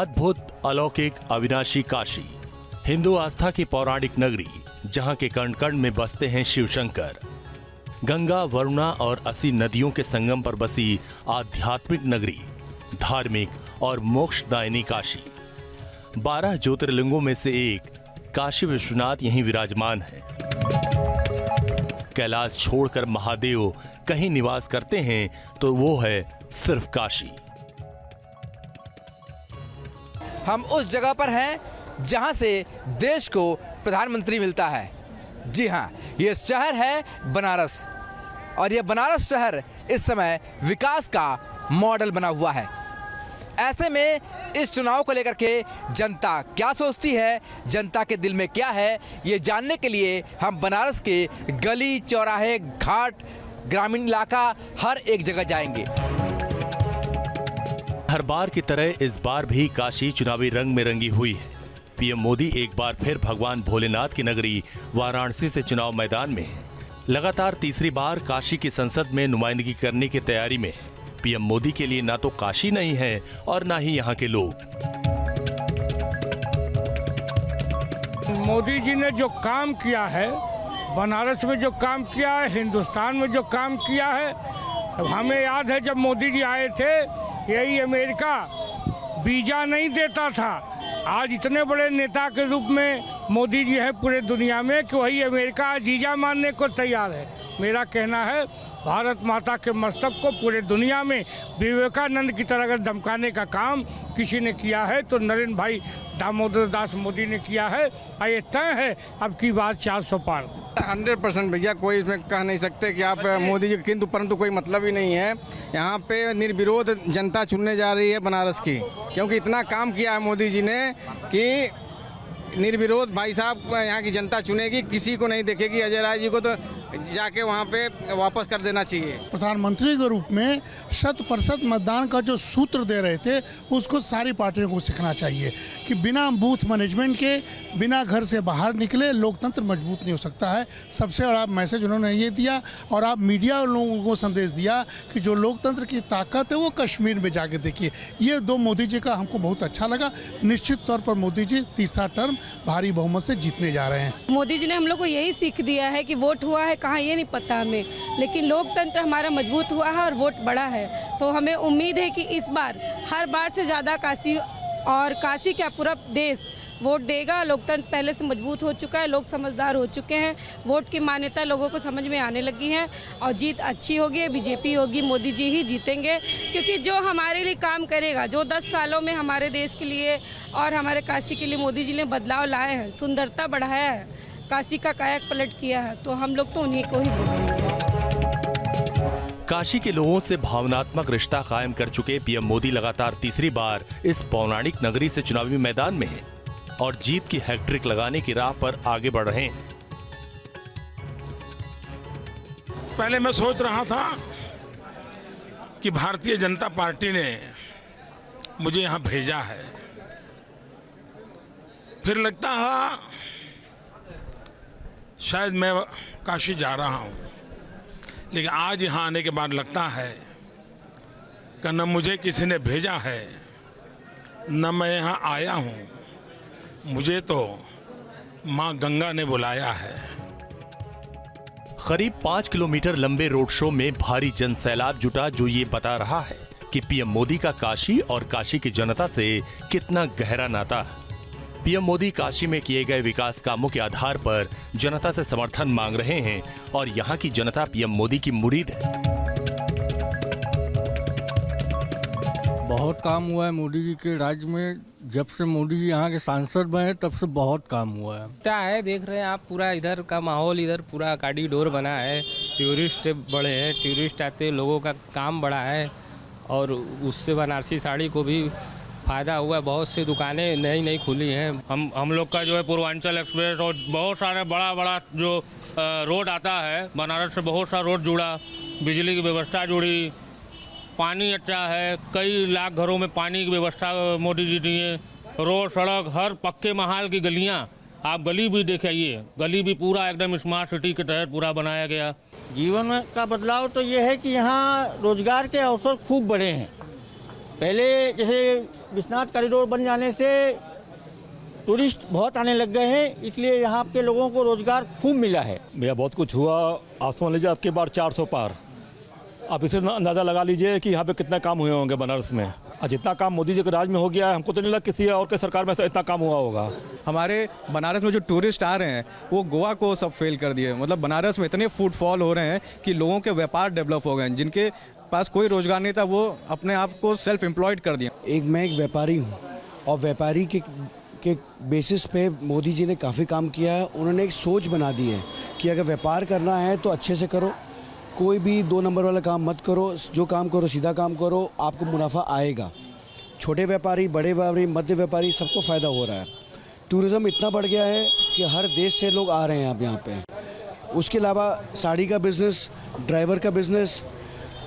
अद्भुत, अलौकिक, अविनाशी काशी, हिंदू आस्था की पौराणिक नगरी, जहां के कण कण में बसते हैं शिव शंकर। गंगा, वरुणा और 80 नदियों के संगम पर बसी आध्यात्मिक नगरी, धार्मिक और मोक्षदायिनी काशी। 12 ज्योतिर्लिंगों में से एक काशी विश्वनाथ यहीं विराजमान है। कैलाश छोड़कर महादेव कहीं निवास करते हैं तो वो है सिर्फ काशी। हम उस जगह पर हैं जहां से देश को प्रधानमंत्री मिलता है। जी हाँ, ये शहर है बनारस, और ये बनारस शहर इस समय विकास का मॉडल बना हुआ है। ऐसे में इस चुनाव को लेकर के जनता क्या सोचती है, जनता के दिल में क्या है, ये जानने के लिए हम बनारस के गली, चौराहे, घाट, ग्रामीण इलाका हर एक जगह जाएंगे। हर बार की तरह इस बार भी काशी चुनावी रंग में रंगी हुई है। पीएम मोदी एक बार फिर भगवान भोलेनाथ की नगरी वाराणसी से चुनाव मैदान में है। लगातार तीसरी बार काशी की संसद में नुमाइंदगी करने की तैयारी में है। पीएम मोदी के लिए ना तो काशी नहीं है और ना ही यहाँ के लोग। मोदी जी ने जो काम किया है, बनारस में जो काम किया है, हिंदुस्तान में जो काम किया है, हमें याद है जब मोदी जी आए थे, यही अमेरिका वीजा नहीं देता था। आज इतने बड़े नेता के रूप में मोदी जी हैं पूरे दुनिया में कि वही अमेरिका आज वीजा मानने को तैयार है। मेरा कहना है, भारत माता के मस्तक को पूरे दुनिया में विवेकानंद की तरह अगर धमकाने का काम किसी ने किया है तो नरेंद्र भाई दामोदर दास मोदी ने किया है। और ये तय है अब की बात 400 पार। 100% भैया, कोई इसमें कह नहीं सकते कि आप मोदी जी, किंतु परंतु कोई मतलब ही नहीं है। यहाँ पे निर्विरोध जनता चुनने जा रही है बनारस की, क्योंकि इतना काम किया है मोदी जी ने कि निर्विरोध भाई साहब यहाँ की जनता चुनेगी, किसी को नहीं देखेगी। अजय राय जी को तो जाके वहाँ पे वापस कर देना चाहिए। प्रधानमंत्री के रूप में 100% मतदान का जो सूत्र दे रहे थे, उसको सारी पार्टियों को सीखना चाहिए कि बिना बूथ मैनेजमेंट के, बिना घर से बाहर निकले लोकतंत्र मजबूत नहीं हो सकता है। सबसे बड़ा मैसेज उन्होंने ये दिया, और आप मीडिया लोगों को संदेश दिया कि जो लोकतंत्र की ताकत है वो कश्मीर में जाके देखिए। ये 2 मोदी जी का हमको बहुत अच्छा लगा। निश्चित तौर पर मोदी जी तीसरा टर्म भारी बहुमत से जीतने जा रहे हैं। मोदी जी ने हम लोग को यही सीख दिया है कि वोट हुआ है कहाँ ये नहीं पता हमें, लेकिन लोकतंत्र हमारा मजबूत हुआ है और वोट बढ़ा है। तो हमें उम्मीद है कि इस बार हर बार से ज़्यादा काशी और काशी क्या पूरा देश वोट देगा। लोकतंत्र पहले से मजबूत हो चुका है, लोग समझदार हो चुके हैं, वोट की मान्यता लोगों को समझ में आने लगी है और जीत अच्छी होगी, बीजेपी होगी, मोदी जी ही जीतेंगे। क्योंकि जो हमारे लिए काम करेगा, जो 10 सालों में हमारे देश के लिए और हमारे काशी के लिए मोदी जी ने बदलाव लाए हैं, सुंदरता बढ़ाया है, काशी का काया पलट किया है, तो हम लोग तो उन्हीं को ही वोट देंगे। काशी के लोगों से भावनात्मक रिश्ता कायम कर चुके पीएम मोदी लगातार तीसरी बार इस पौराणिक नगरी से चुनावी मैदान में हैं और जीत की हैट्रिक लगाने की राह पर आगे बढ़ रहे हैं। पहले मैं सोच रहा था कि भारतीय जनता पार्टी ने मुझे यहाँ भेजा है, फिर लगता है शायद मैं काशी जा रहा हूँ, लेकिन आज यहाँ आने के बाद लगता है कि न मुझे किसी ने भेजा है, न मैं यहाँ आया हूँ, मुझे तो माँ गंगा ने बुलाया है। करीब 5 किलोमीटर लंबे रोड शो में भारी जनसैलाब जुटा, जो ये बता रहा है कि पीएम मोदी का काशी और काशी की जनता से कितना गहरा नाता है। पीएम मोदी काशी में किए गए विकास कामों के आधार पर जनता से समर्थन मांग रहे हैं और यहाँ की जनता पीएम मोदी की मुरीद है। बहुत काम हुआ है मोदी जी के राज्य में। जब से मोदी जी यहाँ के सांसद बने तब से बहुत काम हुआ है। क्या है, देख रहे हैं आप, पूरा इधर का माहौल, इधर पूरा कॉरिडोर बना है, टूरिस्ट बढ़े हैं, टूरिस्ट आते, लोगों का काम बढ़ा है और उससे बनारसी साड़ी को भी फ़ायदा हुआ है। बहुत सी दुकानें नई नई खुली हैं। हम लोग का जो है पूर्वांचल एक्सप्रेस और बहुत सारे बड़ा जो रोड आता है, बनारस से बहुत सा रोड जुड़ा, बिजली की व्यवस्था जुड़ी, पानी अच्छा है, कई लाख घरों में पानी की व्यवस्था मोदी जी दिए, रोड सड़क हर पक्के महाल की गलियां, आप गली भी देखिए, गली भी पूरा एकदम स्मार्ट सिटी के तहत पूरा बनाया गया। जीवन में का बदलाव तो ये है कि यहाँ रोजगार के अवसर खूब बढ़े हैं। पहले जैसे विश्वनाथ कॉरिडोर बन जाने से टूरिस्ट बहुत आने लग गए हैं, इसलिए यहाँ के लोगों को रोजगार खूब मिला है। भैया बहुत कुछ हुआ, आसमान लीजिए आपके बार 400 पार। आप इसे अंदाज़ा लगा लीजिए कि यहाँ पे कितने काम हुए होंगे बनारस में। और जितना काम मोदी जी के राज में हो गया है, हमको तो नहीं लगा किसी और के सरकार में इतना काम हुआ होगा। हमारे बनारस में जो टूरिस्ट आ रहे हैं वो गोवा को सब फेल कर दिए। मतलब बनारस में इतने फुटफॉल हो रहे हैं कि लोगों के व्यापार डेवलप हो गए हैं। जिनके पास कोई रोजगार नहीं था वो अपने आप को सेल्फ एम्प्लॉयड कर दिया। मैं एक व्यापारी हूँ और व्यापारी के बेसिस पे मोदी जी ने काफ़ी काम किया है। उन्होंने एक सोच बना दी है कि अगर व्यापार करना है तो अच्छे से करो, कोई भी 2 नंबर वाला काम मत करो, जो काम करो सीधा काम करो, आपको मुनाफा आएगा। छोटे व्यापारी, बड़े व्यापारी, मध्य व्यापारी सबको फ़ायदा हो रहा है। टूरिज़्म इतना बढ़ गया है कि हर देश से लोग आ रहे हैं अब यहाँ पे। उसके अलावा साड़ी का बिज़नेस, ड्राइवर का बिज़नेस,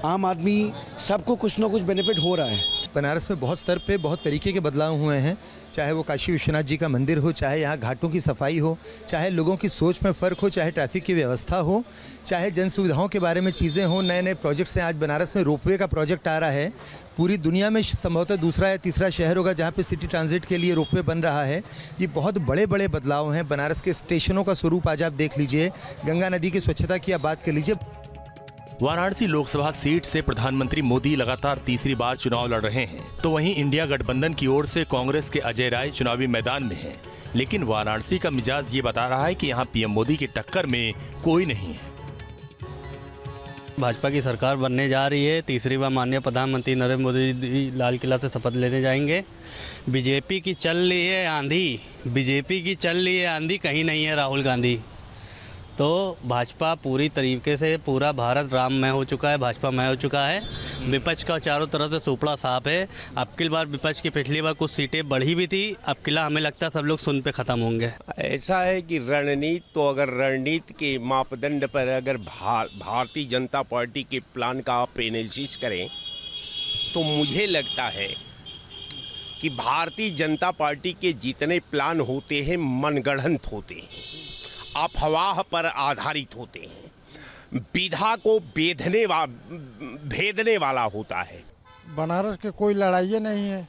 आम आदमी सबको कुछ ना कुछ बेनिफिट हो रहा है। बनारस में बहुत स्तर पे बहुत तरीके के बदलाव हुए हैं, चाहे वो काशी विश्वनाथ जी का मंदिर हो, चाहे यहाँ घाटों की सफाई हो, चाहे लोगों की सोच में फ़र्क हो, चाहे ट्रैफिक की व्यवस्था हो, चाहे जन सुविधाओं के बारे में चीज़ें हों। नए नए प्रोजेक्ट्स हैं। आज बनारस में रोपवे का प्रोजेक्ट आ रहा है। पूरी दुनिया में संभवतः दूसरा या तीसरा शहर होगा जहाँ पे सिटी ट्रांजिट के लिए रोपवे बन रहा है। ये बहुत बड़े बड़े बदलाव हैं। बनारस के स्टेशनों का स्वरूप आज आप देख लीजिए, गंगा नदी की स्वच्छता की आप बात कर लीजिए। वाराणसी लोकसभा सीट से प्रधानमंत्री मोदी लगातार तीसरी बार चुनाव लड़ रहे हैं, तो वहीं इंडिया गठबंधन की ओर से कांग्रेस के अजय राय चुनावी मैदान में हैं। लेकिन वाराणसी का मिजाज ये बता रहा है कि यहाँ पीएम मोदी की टक्कर में कोई नहीं है। भाजपा की सरकार बनने जा रही है। तीसरी बार माननीय प्रधानमंत्री नरेंद्र मोदी लाल किला से शपथ लेने जाएंगे। बीजेपी की चल रही है आंधी, कहीं नहीं है राहुल गांधी। तो भाजपा पूरी तरीके से, पूरा भारत राममय हो चुका है, भाजपामय हो चुका है। विपक्ष का चारों तरफ से सुपड़ा साफ है। अब की बार विपक्ष की पिछली बार कुछ सीटें बढ़ी भी थी, अब किला हमें लगता है सब लोग सुन पे ख़त्म होंगे। ऐसा है कि रणनीति तो अगर रणनीति के मापदंड पर अगर भारतीय जनता पार्टी के प्लान का आप एनालिसिस करें तो मुझे लगता है कि भारतीय जनता पार्टी के जितने प्लान होते हैं मनगढ़ंत होते हैं, अफवाह पर आधारित होते हैं, विधा को भेदने वाला होता है। बनारस के कोई लड़ाई नहीं है।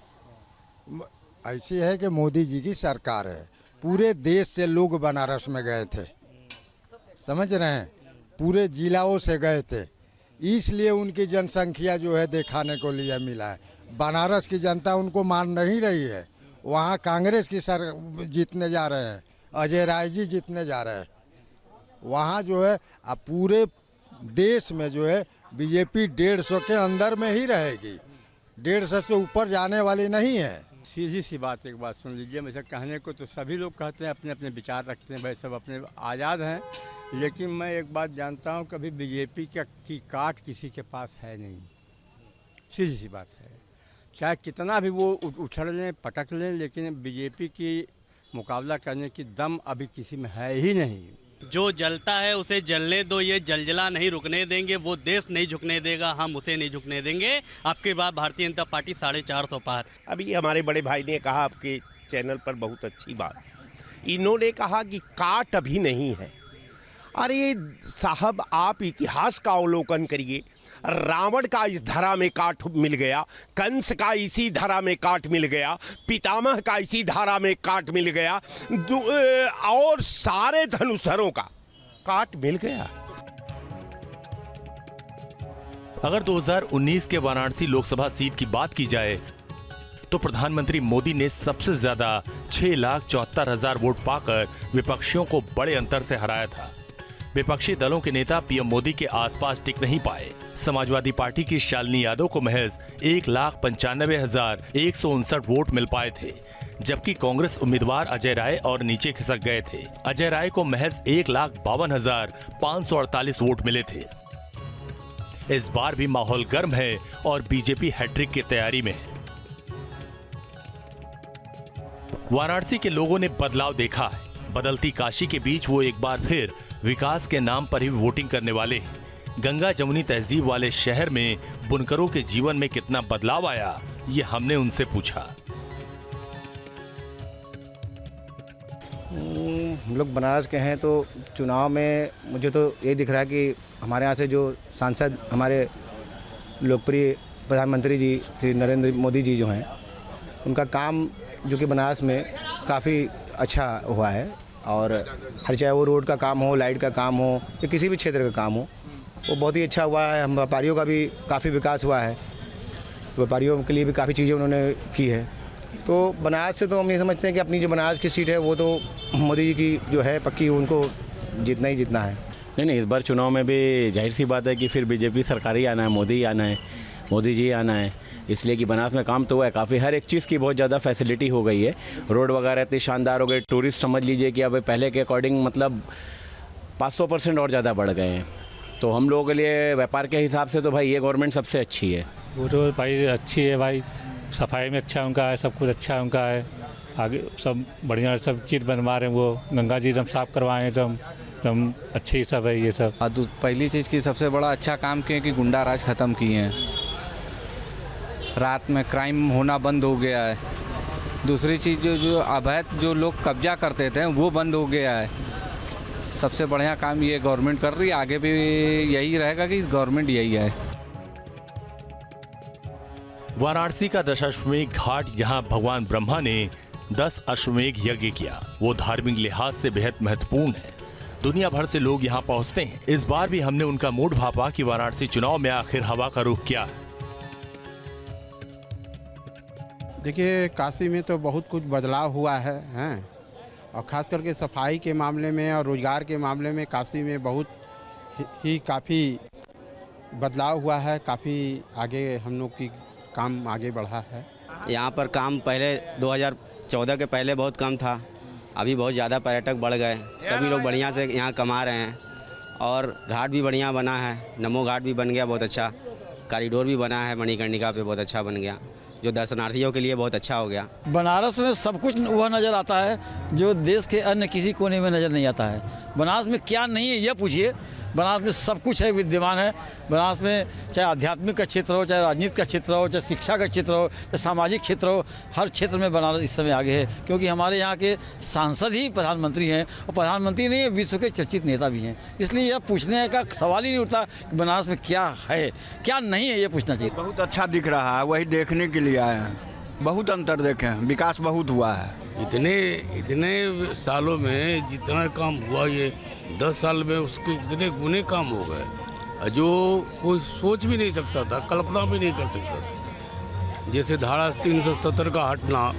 ऐसी है कि मोदी जी की सरकार है। पूरे देश से लोग बनारस में गए थे, समझ रहे हैं, पूरे जिलाओं से गए थे, इसलिए उनकी जनसंख्या जो है दिखाने को लिए मिला है। बनारस की जनता उनको मान नहीं रही है। वहाँ कांग्रेस की जीतने जा रहे हैं, अजय राय जी जीतने जा रहे हैं। वहाँ जो है अब पूरे देश में जो है बीजेपी 150 के अंदर में ही रहेगी, 150 से ऊपर जाने वाली नहीं है। सीधी सी बात, एक बात सुन लीजिए। वैसे कहने को तो सभी लोग कहते हैं, अपने अपने विचार रखते हैं, भाई सब अपने आज़ाद हैं। लेकिन मैं एक बात जानता हूँ, कभी बीजेपी की काट किसी के पास है नहीं। सीधी सी बात है, चाहे कितना भी वो उछल लें पटक लें, लेकिन बीजेपी की मुकाबला करने की दम अभी किसी में है ही नहीं। जो जलता है उसे जलने दो, ये जलजला नहीं रुकने देंगे। वो देश नहीं झुकने देगा, हम उसे नहीं झुकने देंगे। आपके बाद भारतीय जनता पार्टी 450 पार। अभी हमारे बड़े भाई ने कहा आपके चैनल पर बहुत अच्छी बात, इन्होंने कहा कि काट अभी नहीं है। अरे साहब, आप इतिहास का अवलोकन करिए। रावण का इस धरा में काट मिल गया, कंस का इसी धरा में काट मिल गया, पितामह का इसी धारा में काट मिल गया, और सारे धनुषधरों का काट मिल गया। अगर 2019 के वाराणसी लोकसभा सीट की बात की जाए तो प्रधानमंत्री मोदी ने सबसे ज्यादा 6,74,000 वोट पाकर विपक्षियों को बड़े अंतर से हराया था। विपक्षी दलों के नेता पीएम मोदी के आसपास टिक नहीं पाए। समाजवादी पार्टी की शालिनी यादव को महज 1,95,159 वोट मिल पाए थे, जबकि कांग्रेस उम्मीदवार अजय राय और नीचे खिसक गए थे। अजय राय को महज 1,52,548 वोट मिले थे। इस बार भी माहौल गर्म है और बीजेपी हैट्रिक की तैयारी में है। वाराणसी के लोगों ने बदलाव देखा है। बदलती काशी के बीच वो एक बार फिर विकास के नाम पर ही वोटिंग करने वाले हैं। गंगा जमुनी तहजीब वाले शहर में बुनकरों के जीवन में कितना बदलाव आया, ये हमने उनसे पूछा। हम लोग बनारस के हैं, तो चुनाव में मुझे तो ये दिख रहा है कि हमारे यहाँ से जो सांसद हमारे लोकप्रिय प्रधानमंत्री जी श्री नरेंद्र मोदी जी जो हैं, उनका काम जो कि बनारस में काफ़ी अच्छा हुआ है। और हर चाहे वो रोड का काम हो, लाइट का काम हो या किसी भी क्षेत्र का काम हो, वो बहुत ही अच्छा हुआ है। हम व्यापारियों का भी काफ़ी विकास हुआ है, व्यापारियों के लिए भी काफ़ी चीज़ें उन्होंने की है। तो बनारस से तो हम ये समझते हैं कि अपनी जो बनारस की सीट है वो तो मोदी जी की जो है पक्की, उनको जीतना ही जीतना है। नहीं, इस बार चुनाव में भी जाहिर सी बात है कि फिर बीजेपी सरकार ही आना है, मोदी ही आना है, मोदी जी आना है। इसलिए कि बनारस में काम तो हुआ है काफ़ी, हर एक चीज़ की बहुत ज़्यादा फैसिलिटी हो गई है। रोड वगैरह इतनी शानदार हो गए, टूरिस्ट समझ लीजिए कि अब पहले के अकॉर्डिंग मतलब 500% और ज़्यादा बढ़ गए हैं। तो हम लोगों के लिए व्यापार के हिसाब से तो भाई ये गवर्नमेंट सबसे अच्छी है। वो तो भाई अच्छी है भाई, सफाई में अच्छा उनका है, सब कुछ अच्छा उनका है। आगे सब बढ़िया सब चीज़ बनवा रहे हैं, वो गंगा जी एकदम साफ करवाएं, एकदम अच्छे ही सब है ये सब। पहली चीज़ की सबसे बड़ा अच्छा काम किए कि गुंडा राज ख़त्म किए हैं, रात में क्राइम होना बंद हो गया है। दूसरी चीज़ जो अवैध जो लोग कब्जा करते थे वो बंद हो गया है। सबसे बढ़िया काम ये गवर्नमेंट कर रही है, आगे भी यही रहेगा कि गवर्नमेंट यही है। वाराणसी का दशाश्वमेध घाट, जहां भगवान ब्रह्मा ने 10 अश्वमेध यज्ञ किया, वो धार्मिक लिहाज से बेहद महत्वपूर्ण है। दुनिया भर से लोग यहां पहुंचते हैं। इस बार भी हमने उनका मूड भापा कि वाराणसी चुनाव में आखिर हवा का रुख क्या है। देखिए, काशी में तो बहुत कुछ बदलाव हुआ है हैं, और ख़ास करके सफाई के मामले में और रोज़गार के मामले में काशी में बहुत ही काफ़ी बदलाव हुआ है। काफ़ी आगे हम लोग की काम आगे बढ़ा है। यहाँ पर काम पहले 2014 के पहले बहुत कम था, अभी बहुत ज़्यादा पर्यटक बढ़ गए, सभी लोग बढ़िया से यहाँ कमा रहे हैं। और घाट भी बढ़िया बना है, नमो घाट भी बन गया बहुत अच्छा, कॉरिडोर भी बना है मणिकर्णिका पे बहुत अच्छा बन गया, जो दर्शनार्थियों के लिए बहुत अच्छा हो गया। बनारस में सब कुछ वह नज़र आता है जो देश के अन्य किसी कोने में नज़र नहीं आता है। बनारस में क्या नहीं है यह पूछिए, बनारस में सब कुछ है, विद्यमान है। बनारस में चाहे आध्यात्मिक का क्षेत्र हो, चाहे राजनीति का क्षेत्र हो, चाहे शिक्षा का क्षेत्र हो, चाहे सामाजिक क्षेत्र हो, हर क्षेत्र में बनारस इस समय आगे है। क्योंकि हमारे यहाँ के सांसद ही प्रधानमंत्री हैं, और प्रधानमंत्री नहीं, विश्व के चर्चित नेता भी हैं। इसलिए यह पूछने का सवाल ही नहीं उठता कि बनारस में क्या है क्या नहीं है, ये पूछना चाहिए। बहुत अच्छा दिख रहा है, वही देखने के लिए आए हैं। बहुत अंतर देखे हैं, विकास बहुत हुआ है। इतने सालों में जितना काम हुआ, ये 10 साल में उसके इतने गुने काम हो गए जो कोई सोच भी नहीं सकता था, कल्पना भी नहीं कर सकता था। जैसे धारा 370 का हटना,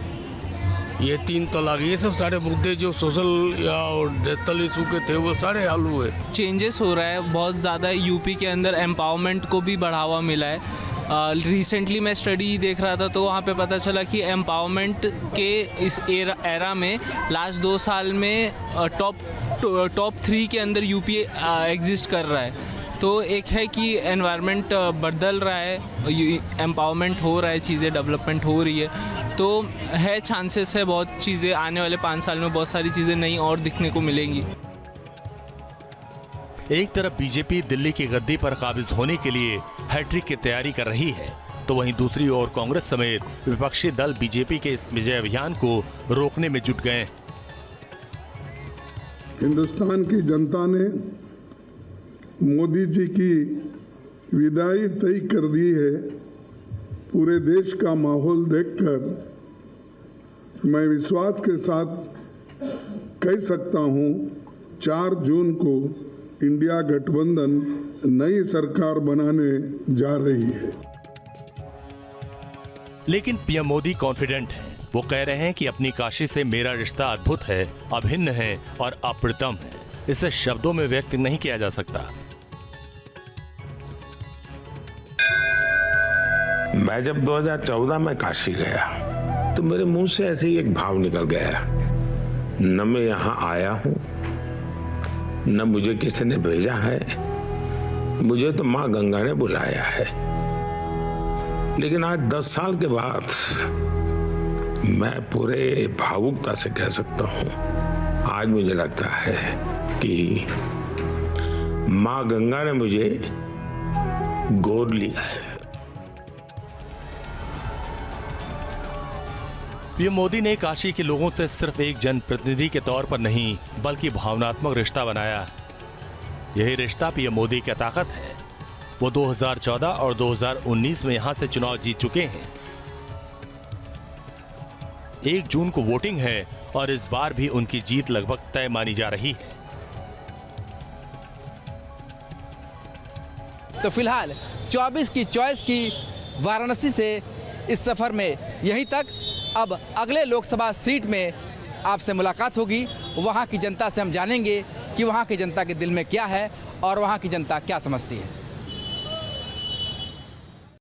ये 3 तलाक, ये सब सारे मुद्दे जो सोशल या और नेशनल इशू के थे वो सारे हल हुए। चेंजेस हो रहा है बहुत ज़्यादा, यूपी के अंदर एम्पावरमेंट को भी बढ़ावा मिला है। रिसेंटली मैं स्टडी देख रहा था तो वहाँ पे पता चला कि एम्पावरमेंट के इस एरा में लास्ट 2 साल में टॉप 3 के अंदर यूपी एग्जिस्ट कर रहा है। तो एक है कि एनवायरनमेंट बदल रहा है, एम्पावरमेंट हो रहा है, चीज़ें डेवलपमेंट हो रही है, तो है चांसेस है बहुत चीज़ें आने वाले 5 साल में बहुत सारी चीज़ें नई और दिखने को मिलेंगी। एक तरफ बीजेपी दिल्ली की गद्दी पर काबिज होने के लिए हैट्रिक की तैयारी कर रही है, तो वहीं दूसरी ओर कांग्रेस समेत विपक्षी दल बीजेपी के इस विजय अभियान को रोकने में जुट गए। हिंदुस्तान की जनता ने मोदी जी की विदाई तय कर दी है। पूरे देश का माहौल देखकर मैं विश्वास के साथ कह सकता हूं, 4 जून को इंडिया गठबंधन नई सरकार बनाने जा रही है। लेकिन पीएम मोदी कॉन्फिडेंट हैं। वो कह रहे हैं कि अपनी काशी से मेरा रिश्ता अद्भुत है, अभिन्न है और अप्रतिम है। इसे शब्दों में व्यक्त नहीं किया जा सकता। मैं जब 2014 में काशी गया तो मेरे मुंह से ऐसे ही एक भाव निकल गया, न मैं यहाँ आया हूँ न मुझे किसी ने भेजा है, मुझे तो माँ गंगा ने बुलाया है। लेकिन आज 10 साल के बाद मैं पूरे भावुकता से कह सकता हूँ, आज मुझे लगता है कि माँ गंगा ने मुझे गोद लिया है। पीएम मोदी ने काशी के लोगों से सिर्फ एक जनप्रतिनिधि के तौर पर नहीं बल्कि भावनात्मक रिश्ता बनाया है। यही रिश्ता पीएम मोदी की ताकत है। वो 2014 और 2019 में यहां से चुनाव जीत चुके हैं। 1 जून को वोटिंग है और इस बार भी उनकी जीत लगभग तय मानी जा रही है। तो फिलहाल 24 की चॉइस की वाराणसी से इस सफर में यहीं तक। अब अगले लोकसभा सीट में आपसे मुलाकात होगी, वहां की जनता से हम जानेंगे कि वहां की जनता के दिल में क्या है और वहां की जनता क्या समझती है।